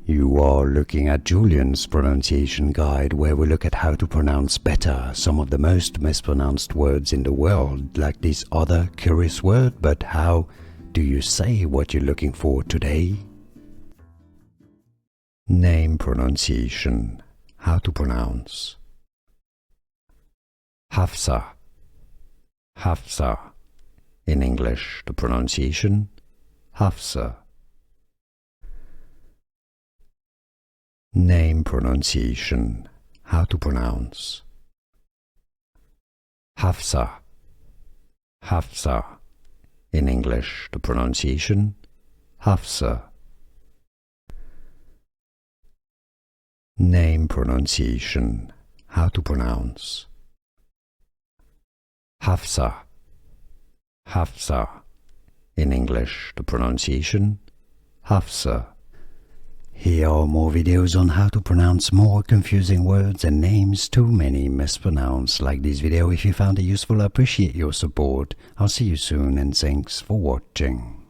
You are looking at Julian's pronunciation guide, where we look at how to pronounce better some of the most mispronounced words in the world, like this other curious word. But how do you say what you're looking for today? Name pronunciation. How to pronounce. Hafsah. Hafsah. In English, the pronunciation Hafsah. Name pronunciation. How to pronounce. Hafsah. Hafsah. In English, the pronunciation Hafsah. Name pronunciation. How to pronounce. Hafsah. Hafsah. In English, the pronunciation Hafsah. Here are more videos on how to pronounce more confusing words and names too many mispronounced. Like this video if you found it useful. I appreciate your support. I'll see you soon and thanks for watching.